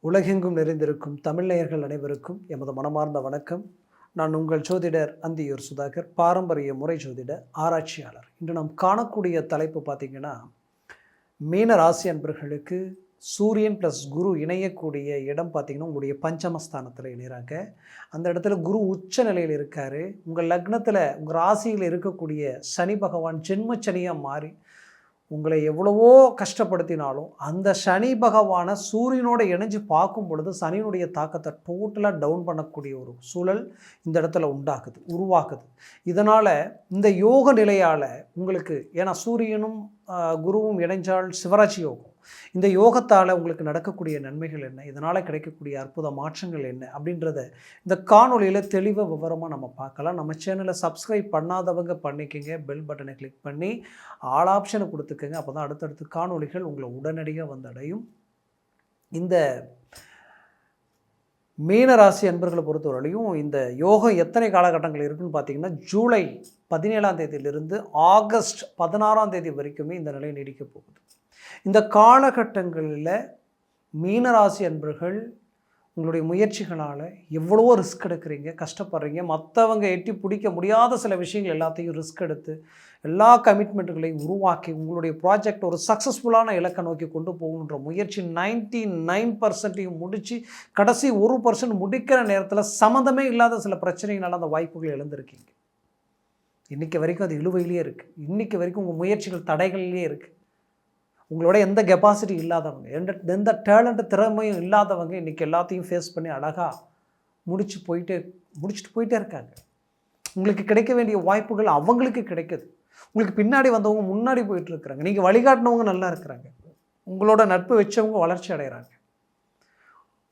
உலகெங்கும் நிறைந்திருக்கும் தமிழ் நேயர்கள் அனைவருக்கும் எமது மனமார்ந்த வணக்கம். நான் உங்கள் ஜோதிடர் அந்தியூர் சுதாகர், பாரம்பரிய முறை ஜோதிட ஆராய்ச்சியாளர். இன்று நாம் காணக்கூடிய தலைப்பு பார்த்திங்கன்னா, மீன ராசி அன்பர்களுக்கு சூரியன் ப்ளஸ் குரு இணையக்கூடிய இடம் பார்த்திங்கன்னா உங்களுடைய பஞ்சமஸ்தானத்தில் இணைகிறாங்க. அந்த இடத்துல குரு உச்ச நிலையில் இருக்கார். உங்கள் லக்னத்தில் உங்கள் ராசியில் இருக்கக்கூடிய சனி பகவான் ஜென்மச்சனியாக மாறி உங்களை எவ்வளவோ கஷ்டப்படுத்தினாலும் அந்த சனி பகவானை சூரியனோடு இணைஞ்சு பார்க்கும் பொழுது சனியினுடைய தாக்கத்தை டோட்டலாக டவுன் பண்ணக்கூடிய ஒரு சூழல் இந்த இடத்துல உருவாக்குது. இதனால் இந்த யோக நிலையால் உங்களுக்கு, ஏன்னா சூரியனும் குருவும் இணைஞ்சால் சிவராட்சி யோகம், இந்த யோகத்தால் உங்களுக்கு நடக்கக்கூடிய நன்மைகள் என்ன, இதனால் கிடைக்கக்கூடிய அற்புத மாற்றங்கள் என்ன அப்படின்றத இந்த காணொலியில் தெளிவாக விவரமாக நம்ம பார்க்கலாம். நம்ம சேனலை சப்ஸ்கிரைப் பண்ணாதவங்க பண்ணிக்கோங்க, பெல் பட்டனை கிளிக் பண்ணி ஆல் ஆப்ஷனை கொடுத்துக்கோங்க. அப்போ தான் அடுத்தடுத்து காணொலிகள் உங்களை உடனடியாக வந்து அடையும். இந்த மீனராசி அன்பர்களை பொறுத்தவரையிலையும் இந்த யோகம் எத்தனை காலகட்டங்கள் இருக்குதுன்னு பார்த்தீங்கன்னா, ஜூலை 17ஆம் தேதியிலிருந்து ஆகஸ்ட் 16ஆம் தேதி வரைக்குமே இந்த நிலை நீடிக்க போகுது. இந்த காலகட்டங்களில் மீனராசி அன்பர்கள் உங்களுடைய முயற்சிகளால் எவ்வளவோ ரிஸ்க் எடுக்கிறீங்க, கஷ்டப்படுறீங்க. மற்றவங்க எட்டி பிடிக்க முடியாத சில விஷயங்கள் எல்லாத்தையும் ரிஸ்க் எடுத்து எல்லா கமிட்மெண்ட்டுகளையும் உருவாக்கி உங்களுடைய ப்ராஜெக்ட் ஒரு சக்ஸஸ்ஃபுல்லான இலக்கை நோக்கி கொண்டு போகணுன்ற முயற்சி 99% முடித்து கடைசி 1% முடிக்கிற நேரத்தில் சம்மந்தமே இல்லாத சில பிரச்சனைகளால் அந்த வாய்ப்புகள் இழந்திருக்கீங்க. இன்றைக்கி வரைக்கும் அது இழுவையிலே இருக்குது. இன்றைக்கி வரைக்கும் உங்கள் முயற்சிகள் தடைகள்லேயே இருக்குது. உங்களோட எந்த கெப்பாசிட்டி இல்லாதவங்க, எந்த டேலண்ட்டு திறமையும் இல்லாதவங்க இன்றைக்கி எல்லாத்தையும் ஃபேஸ் பண்ணி அழகாக முடிச்சுட்டு போயிட்டே இருக்காங்க. உங்களுக்கு கிடைக்க வேண்டிய வாய்ப்புகள் அவங்களுக்கு கிடைக்குது. உங்களுக்கு பின்னாடி வந்தவங்க முன்னாடி போயிட்டுருக்குறாங்க. நீங்கள் வழிகாட்டினவங்க நல்லா இருக்கிறாங்க. உங்களோட நட்பு வச்சவங்க வளர்ச்சி அடைகிறாங்க.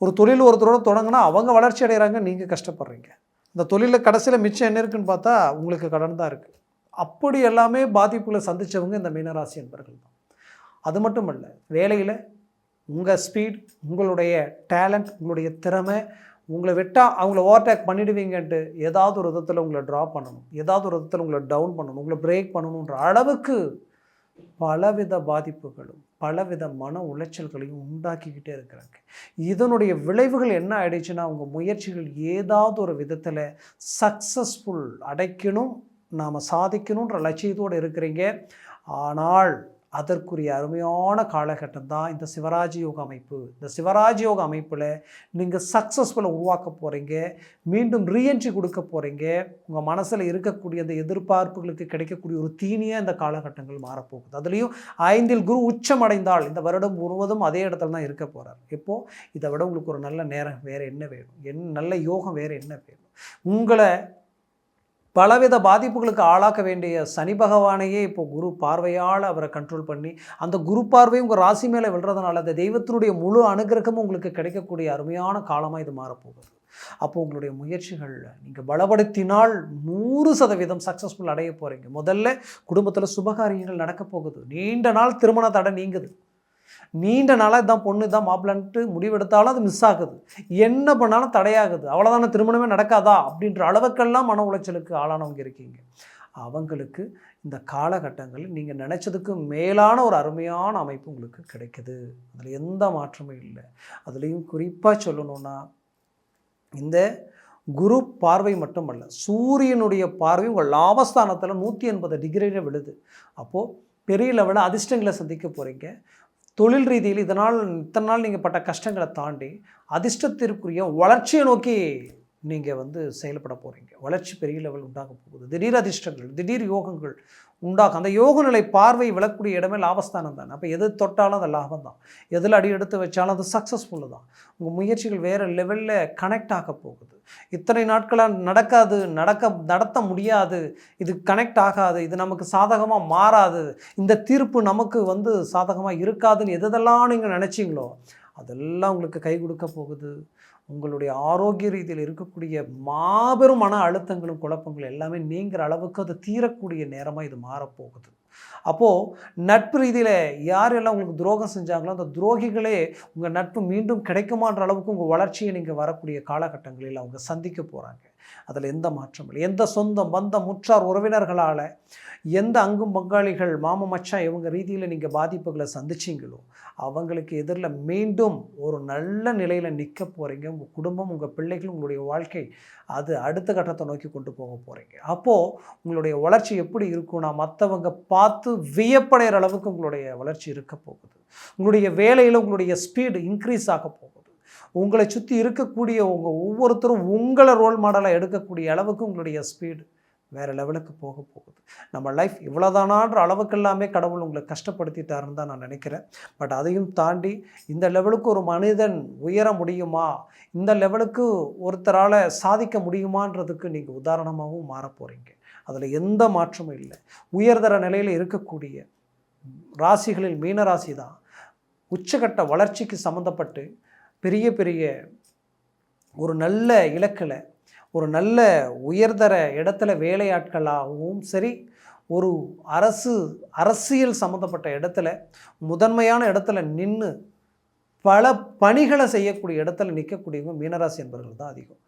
ஒரு தொழில் ஒருத்தரோட தொடங்கினா அவங்க வளர்ச்சி அடைகிறாங்க, நீங்கள் கஷ்டப்படுறீங்க. இந்த தொழிலில் கடைசியில் மிச்சம் என்ன இருக்குன்னு பார்த்தா உங்களுக்கு கடன் தான் இருக்குது. அப்படி எல்லாமே பாதிப்புகளை சந்தித்தவங்க இந்த மீனராசி என்பர்கள் தான். அது மட்டும் இல்லை, வேலையில் உங்கள் ஸ்பீட், உங்களுடைய டேலண்ட், உங்களுடைய திறமை, உங்களை விட்டால் அவங்கள ஓவர்டேக் பண்ணிடுவீங்கன்ட்டு ஏதாவது ஒரு விதத்தில் உங்களை ட்ராப் பண்ணணும், ஏதாவது ஒரு விதத்தில் உங்களை டவுன் பண்ணணும், உங்களை பிரேக் பண்ணணுன்ற அளவுக்கு பலவித பாதிப்புகளும் பலவித மன உளைச்சல்களையும் உண்டாக்கிக்கிட்டே இருக்கிறாங்க. இதனுடைய விளைவுகள் என்ன ஆயிடுச்சுன்னா, உங்கள் முயற்சிகள் ஏதாவது ஒரு விதத்தில் சக்ஸஸ்ஃபுல் அடைக்கணும், நாம் சாதிக்கணுன்ற லட்சியத்தோடு இருக்கிறீங்க. ஆனால் அதற்குரிய அருமையான காலகட்டம் தான் இந்த சிவராஜ் யோக அமைப்பு. இந்த சிவராஜ் யோக அமைப்பில் நீங்கள் சக்ஸஸ்ஃபுல்லாக உருவாக்க போகிறீங்க, மீண்டும் ரீஎன்ட்ரி கொடுக்க போகிறீங்க. உங்கள் மனசில் இருக்கக்கூடிய அந்த எதிர்பார்ப்புகளுக்கு கிடைக்கக்கூடிய ஒரு தீனியாக இந்த காலகட்டங்கள் மாறப்போகுது. அதுலேயும் 5இல் குரு உச்சமடைந்தால் இந்த வருடம் முழுவதும் அதே இடத்துல தான் இருக்க போகிறார். இப்போது இதை விட உங்களுக்கு ஒரு நல்ல நேரம் வேறு என்ன வேணும், நல்ல யோகம் வேறு என்ன வேணும்? உங்களை பலவித பாதிப்புகளுக்கு ஆளாக்க வேண்டிய சனி பகவானையே இப்போ குரு பார்வையால் அவரை கண்ட்ரோல் பண்ணி அந்த குரு பார்வையும் உங்கள் ராசி மேலே விழுறதுனால அந்த தெய்வத்தினுடைய முழு அனுகிரகமும் உங்களுக்கு கிடைக்கக்கூடிய அருமையான காலமாக இது மாறப்போகுது. அப்போது உங்களுடைய முயற்சிகளில் நீங்கள் பலப்படுத்தினால் 100% சக்ஸஸ்ஃபுல் அடைய போகிறீங்க. முதல்ல குடும்பத்தில் சுபகாரியங்கள் நடக்க போகுது. நீண்ட நாள் திருமண தடை நீங்குது. நீண்ட நாளாக இதான் பொண்ணு தான் மாப்பிள்ளன்ட்டு முடிவெடுத்தாலும் அது மிஸ் ஆகுது. என்ன பண்ணாலும் தடையாகுது. அவ்வளோதான, திருமணமே நடக்காதா அப்படின்ற அளவுக்கெல்லாம் மன உளைச்சலுக்கு ஆளானவங்க இருக்கீங்க. அவங்களுக்கு இந்த காலகட்டங்களில் நீங்கள் நினச்சதுக்கு மேலான ஒரு அருமையான அமைப்பு உங்களுக்கு கிடைக்குது. அதில் எந்த மாற்றமும் இல்லை. அதுலேயும் குறிப்பாக சொல்லணுன்னா, இந்த குரு பார்வை மட்டுமல்ல, சூரியனுடைய பார்வை உங்கள் லாபஸ்தானத்தில் 180 டிகிரியில் விழுது. அப்போது பெரிய லெவலில் அதிர்ஷ்டங்களை சந்திக்க போகிறீங்க. தொழில் ரீதியில் இத்தனை நாள் நீங்கள் பட்ட கஷ்டங்களை தாண்டி அதிர்ஷ்டத்திற்குரிய வளர்ச்சியை நோக்கி நீங்கள் செயல்பட போகிறீங்க. வளர்ச்சி பெரிய லெவல் உண்டாக போகுது. திடீர் அதிர்ஷ்டங்கள், திடீர் யோகங்கள் உண்டாகும். அந்த யோக நிலை பார்வை விழக்கூடிய இடமே லாபஸ்தானம் தானே. அப்போ எது தொட்டாலும் அது லாபம் தான். எதில் அடி எடுத்து வச்சாலும் அது சக்ஸஸ்ஃபுல்லு தான். உங்கள் முயற்சிகள் வேறு லெவலில் கனெக்ட் ஆக போகுது. இத்தனை நாட்களாக நடத்த முடியாது, இது கனெக்ட் ஆகாது, இது நமக்கு சாதகமாக மாறாது, இந்த தீர்ப்பு நமக்கு சாதகமாக இருக்காதுன்னு எதெல்லாம் நீங்கள் நினச்சிங்களோ அதெல்லாம் உங்களுக்கு கை கொடுக்க போகுது. உங்களுடைய ஆரோக்கிய ரீதியில் இருக்கக்கூடிய மாபெரும் மன அழுத்தங்களும் குழப்பங்களும் எல்லாமே நீங்கிற அளவுக்கு அது தீரக்கூடிய நேரமாக இது மாறப்போகுது. அப்போது நட்பு ரீதியில் யாரெல்லாம் உங்களுக்கு துரோகம் செஞ்சாங்களோ அந்த துரோகிகளே உங்கள் நட்பு மீண்டும் கிடைக்குமான்ற அளவுக்கு உங்கள் வளர்ச்சியை நீங்கள் வரக்கூடிய காலகட்டங்களில் அவங்க சந்திக்க போகிறாங்க. அதில் எந்த மாற்றம் இல்லை. எந்த சொந்தம் பந்தம் முற்றார் உறவினர்களால் எந்த அங்கும் பங்காளிகள் மாம மச்சான் இவங்க ரீதியில் நீங்கள் பாதிப்புகளை சந்திச்சிங்களோ அவங்களுக்கு எதிரில் மீண்டும் ஒரு நல்ல நிலையில் நிற்க போகிறீங்க. உங்கள் குடும்பம், உங்கள் பிள்ளைகள், உங்களுடைய வாழ்க்கை அது அடுத்த கட்டத்தை நோக்கி கொண்டு போக போகிறீங்க. அப்போது உங்களுடைய வளர்ச்சி எப்படி இருக்குன்னா, மற்றவங்க பார்த்து வியப்படைகிற அளவுக்கு உங்களுடைய வளர்ச்சி இருக்க போகுது. உங்களுடைய வேலையில் உங்களுடைய ஸ்பீடு இன்க்ரீஸ் ஆக போகுது. உங்களை சுற்றி இருக்கக்கூடிய ஒவ்வொருத்தரும் உங்களை ரோல் மாடலாக எடுக்கக்கூடிய அளவுக்கு உங்களுடைய ஸ்பீடு வேறு லெவலுக்கு போக போகுது. நம்ம லைஃப் இவ்வளோதானான்ற அளவுக்கு எல்லாமே கடவுள் உங்களை கஷ்டப்படுத்திட்டாருன்னு தான் நான் நினைக்கிறேன். பட் அதையும் தாண்டி இந்த லெவலுக்கு ஒரு மனிதன் உயர முடியுமா, இந்த லெவலுக்கு ஒருத்தரால் சாதிக்க முடியுமான்றதுக்கு நீங்கள் உதாரணமாகவும் மாற போகிறீங்க. அதில் எந்த மாற்றமும் இல்லை. உயர்தர நிலையில் இருக்கக்கூடிய ராசிகளில் மீன ராசி தான் உச்சகட்ட வளர்ச்சிக்கு சம்மந்தப்பட்டு பெரிய பெரிய ஒரு நல்ல இலக்கில் ஒரு நல்ல உயர்தர இடத்துல வேலையாட்களாகவும் சரி, ஒரு அரசியல் சம்மந்தப்பட்ட இடத்துல முதன்மையான இடத்துல நின்று பல பணிகளை செய்யக்கூடிய இடத்துல நிற்கக்கூடியவங்க மீனராசி என்பவர்கள் தான் அதிகம்.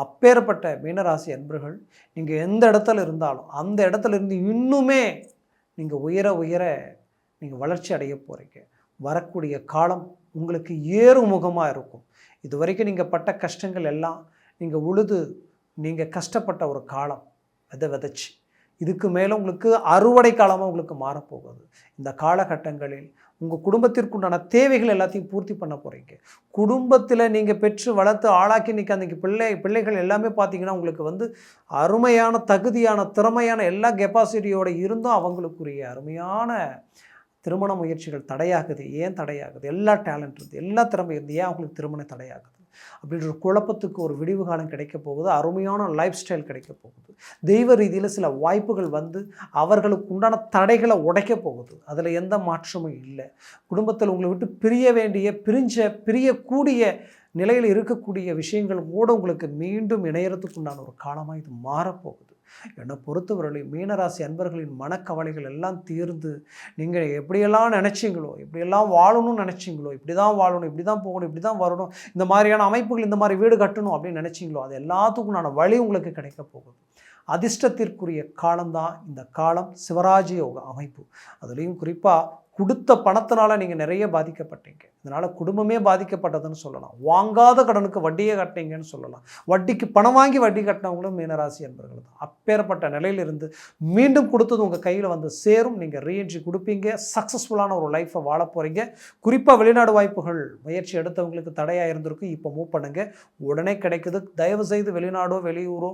அப்பேற்பட்ட மீனராசி என்பவர்கள் நீங்கள் எந்த இடத்துல இருந்தாலும் அந்த இடத்துல இருந்து இன்னுமே நீங்கள் உயர உயர நீங்கள் வளர்ச்சி அடைய போகிறீங்க. வரக்கூடிய காலம் உங்களுக்கு ஏறுமுகமாக இருக்கும். இது வரைக்கும் நீங்கள் பட்ட கஷ்டங்கள் எல்லாம் நீங்கள் கஷ்டப்பட்ட ஒரு காலம் விதைச்சி இதுக்கு மேலே உங்களுக்கு அறுவடை காலமாக உங்களுக்கு மாறப்போகுது. இந்த காலகட்டங்களில் உங்கள் குடும்பத்திற்குண்டான தேவைகள் எல்லாத்தையும் பூர்த்தி பண்ண போகிறீங்க. குடும்பத்தில் நீங்கள் பெற்று வளர்த்து ஆளாக்கி இன்றைக்கி அன்றைக்கி பிள்ளைகள் எல்லாமே பார்த்தீங்கன்னா உங்களுக்கு அருமையான தகுதியான திறமையான எல்லா கெப்பாசிட்டியோடு இருந்தும் அவங்களுக்குரிய அருமையான திருமண முயற்சிகள் தடையாகுது. ஏன் தடையாகுது? எல்லா டேலண்ட் இருக்குது, எல்லா திறமை இருந்து ஏன் அவங்களுக்கு திருமணம் தடையாகுது அப்படின்ற குழப்பத்துக்கு ஒரு விடிவு காலம் கிடைக்க போகுது. அருமையான லைஃப் ஸ்டைல் கிடைக்க போகுது. தெய்வ ரீதியில் சில வாய்ப்புகள் அவர்களுக்கு உண்டான தடைகளை உடைக்க போகுது. அதில் எந்த மாற்றமும் இல்லை. குடும்பத்தில் உங்களை விட்டு பிரியக்கூடிய நிலையில் இருக்கக்கூடிய விஷயங்கள் கூட உங்களுக்கு மீண்டும் இணையறதுக்கு உண்டான ஒரு காலமாக இது மாறப்போகுது. என்னை பொறுத்தவரை மீனராசி அன்பர்களின் மனக்கவலைகள் எல்லாம் தீர்ந்து நீங்கள் எப்படியெல்லாம் நினச்சிங்களோ, எப்படியெல்லாம் வாழணும்னு நினச்சிங்களோ, இப்படி தான் வாழணும், இப்படி தான் போகணும், இப்படி தான் வரணும், இந்த மாதிரியான அமைப்புகள், இந்த மாதிரி வீடு கட்டணும் அப்படின்னு நினச்சிங்களோ, அது எல்லாத்துக்குண்டான வழி உங்களுக்கு கிடைக்க போகுது. அதிர்ஷ்டத்திற்குரிய காலம்தான் இந்த காலம். சிவராஜ யோக அமைப்பு. அதுலேயும் குறிப்பாக கொடுத்த பணத்தினால நீங்கள் நிறைய பாதிக்கப்பட்டீங்க. இதனால் குடும்பமே பாதிக்கப்பட்டதுன்னு சொல்லலாம். வாங்காத கடனுக்கு வட்டியே கட்டினீங்கன்னு சொல்லலாம். வட்டிக்கு பணம் வாங்கி வட்டி கட்டினவங்களும் மீனராசி என்பவர்கள் தான். அப்பேற்பட்ட நிலையிலிருந்து மீண்டும் கொடுத்தது உங்கள் கையில் சேரும். நீங்கள் ரீஎன்ட்ரி கொடுப்பீங்க. சக்ஸஸ்ஃபுல்லான ஒரு லைஃப்பை வாழ போகிறீங்க. குறிப்பாக வெளிநாடு வாய்ப்புகள் முயற்சி எடுத்தவங்களுக்கு தடையாக இருந்திருக்கு. இப்போ மூவ் பண்ணுங்கள், உடனே கிடைக்குது. தயவுசெய்து வெளிநாடோ வெளியூரோ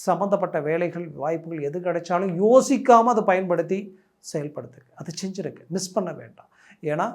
சம்மந்தப்பட்ட வேலைகள் வாய்ப்புகள் எது கிடைச்சாலும் யோசிக்காமல் அதை பயன்படுத்தி செயல்படுத்துங்க. அதை செஞ்சுருங்க, மிஸ் பண்ண வேண்டாம். ஏன்னா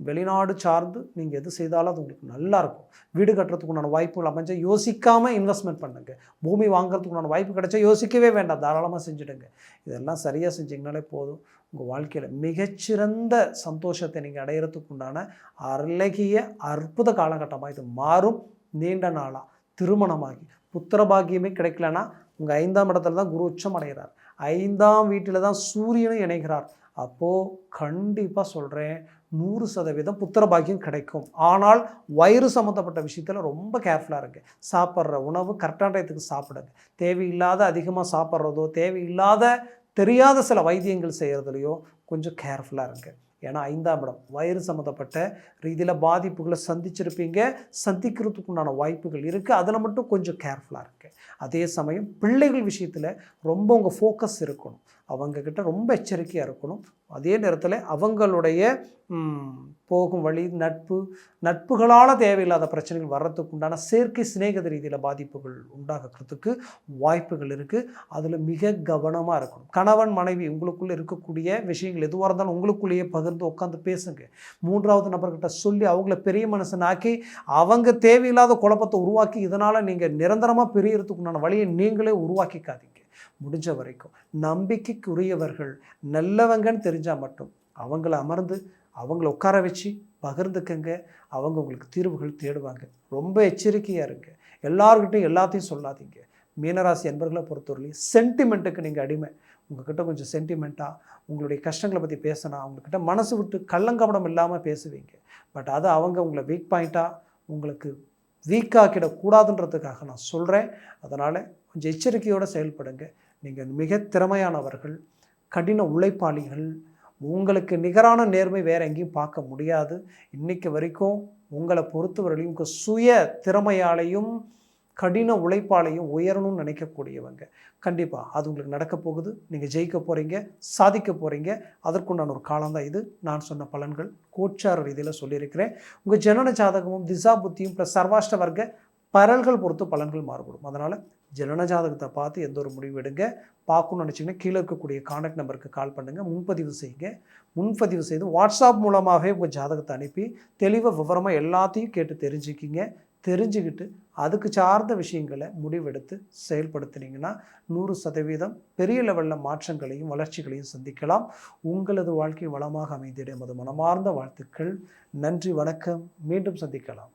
வெளிநாடு சார்ந்து நீங்கள் எது செய்தாலும் அது உங்களுக்கு நல்லாயிருக்கும். வீடு கட்டுறதுக்குண்டான வாய்ப்புகள் அமைஞ்சா யோசிக்காமல் இன்வெஸ்ட்மெண்ட் பண்ணுங்கள். பூமி வாங்குறதுக்குண்டான வாய்ப்பு கிடைச்சா யோசிக்கவே வேண்டாம், தாராளமாக செஞ்சுடுங்க. இதெல்லாம் சரியாக செஞ்சிங்கனாலே போதும். உங்கள் வாழ்க்கையில் மிகச்சிறந்த சந்தோஷத்தை நீங்கள் அடையிறதுக்குண்டான அழகிய அற்புத காலகட்டமாக இது மாறும். நீண்ட நாளாக திருமணமாகி புத்திரபாகியமே கிடைக்கலன்னா உங்கள் 5ஆம் இடத்துல தான் குரு உச்சம் அடைகிறார். 5ஆம் வீட்டில் தான் சூரியனும் இணைகிறார். அப்போது கண்டிப்பாக சொல்கிறேன், 100% புத்திர பாக்கியம் கிடைக்கும். ஆனால் வயிறு சம்மந்தப்பட்ட விஷயத்தில் ரொம்ப கேர்ஃபுல்லாக இருக்குது. சாப்பிட்ற உணவு கரெக்டான டயத்துக்கு சாப்பிடுங்க. தேவையில்லாத அதிகமாக சாப்பிட்றதோ, தேவையில்லாத தெரியாத சில வைத்தியங்கள் செய்கிறதுலையோ கொஞ்சம் கேர்ஃபுல்லாக இருக்குது. ஏன்னா 5ஆம் இடம் வயிறு சம்மந்தப்பட்ட ரீதியில் பாதிப்புகளை சந்திக்கிறதுக்குண்டான வாய்ப்புகள் இருக்குது. அதில் மட்டும் கொஞ்சம் கேர்ஃபுல்லாக இருக்குது. அதே சமயம் பிள்ளைகள் விஷயத்தில் ரொம்ப உங்கள் ஃபோக்கஸ் இருக்கணும். அவங்கக்கிட்ட ரொம்ப எச்சரிக்கையாக இருக்கணும். அதே நேரத்தில் அவங்களுடைய போகும் வழி நட்புகளால் தேவையில்லாத பிரச்சனைகள் வர்றதுக்கு உண்டான செயற்கை சிநேகித ரீதியில் பாதிப்புகள் உண்டாகிறதுக்கு வாய்ப்புகள் இருக்குது. அதில் மிக கவனமாக இருக்கணும். கணவன் மனைவி உங்களுக்குள்ளே இருக்கக்கூடிய விஷயங்கள் எதுவாக இருந்தாலும் உங்களுக்குள்ளேயே பகிர்ந்து உட்காந்து பேசுங்க. 3வது நபர்கிட்ட சொல்லி அவங்கள பெரிய மனுஷனாக்கி அவங்க தேவையில்லாத குழப்பத்தை உருவாக்கி இதனால் நீங்கள் நிரந்தரமாக பிரியறதுக்குண்டான வழியை நீங்களே உருவாக்கிக்காதீங்க. முடிஞ்ச வரைக்கும் நம்பிக்கைக்குரியவர்கள் நல்லவங்கன்னு தெரிஞ்சால் மட்டும் அவங்கள அமர்ந்து அவங்கள உட்கார வச்சு பகிர்ந்துக்கங்க. அவங்க உங்களுக்கு தீர்வுகள் தேடுவாங்க. ரொம்ப எச்சரிக்கையாக இருங்க. எல்லார்கிட்டையும் எல்லாத்தையும் சொல்லாதீங்க. மீனராசி என்பர்களை பொறுத்தவரையிலையும் சென்டிமெண்ட்டுக்கு நீங்கள் அடிமை. உங்கள்கிட்ட கொஞ்சம் சென்டிமெண்ட்டாக உங்களுடைய கஷ்டங்களை பற்றி பேசினா அவங்கக்கிட்ட மனசு விட்டு கள்ளங்கபடம் இல்லாமல் பேசுவீங்க. பட் அது அவங்க உங்களை வீக் பாயிண்ட்டாக உங்களுக்கு வீக்காக்கிடக்கூடாதுன்றதுக்காக நான் சொல்கிறேன். அதனால் கொஞ்சம் எச்சரிக்கையோடு செயல்படுங்க. நீங்கள் மிக திறமையானவர்கள், கடின உழைப்பாளிகள். உங்களுக்கு நிகரான நேர்மை வேறு எங்கேயும் பார்க்க முடியாது. இன்றைக்கு வரைக்கும் உங்களை பொறுத்தவரையிலையும் உங்கள் சுய திறமையாலையும் கடின உழைப்பாலையும் உயரணும்னு நினைக்கக்கூடியவங்க. கண்டிப்பாக அது உங்களுக்கு நடக்க போகுது. நீங்கள் ஜெயிக்க போகிறீங்க, சாதிக்க போகிறீங்க. அதற்குண்டான ஒரு காலம்தான் இது. நான் சொன்ன பலன்கள் கோச்சார ரீதியில் சொல்லியிருக்கிறேன். உங்கள் ஜனன ஜாதகமும் திசா புத்தியும் ப்ளஸ் சர்வாஷ்ட வர்க்க பரல்கள் பொறுத்து பலன்கள் மாறுபடும். அதனால் ஜனன ஜாதகத்தை பார்த்து எந்த ஒரு முடிவு எடுங்க. பார்க்கணும்னு நினச்சிங்கன்னா கீழே இருக்கக்கூடிய கான்டாக்ட் நம்பருக்கு கால் பண்ணுங்கள், முன்பதிவு செய்யுங்க. முன்பதிவு செய்து வாட்ஸ்அப் மூலமாகவே உங்கள் ஜாதகத்தை அனுப்பி தெளிவாக விவரமாக எல்லாத்தையும் கேட்டு தெரிஞ்சுக்கிட்டு அதுக்கு சார்ந்த விஷயங்களை முடிவெடுத்து செயல்படுத்தினீங்கன்னா 100% பெரிய லெவலில் மாற்றங்களையும் வளர்ச்சிகளையும் சந்திக்கலாம். உங்களது வாழ்க்கை வளமாக அமைந்திடும். அது மனமார்ந்த வாழ்த்துக்கள். நன்றி, வணக்கம். மீண்டும் சந்திக்கலாம்.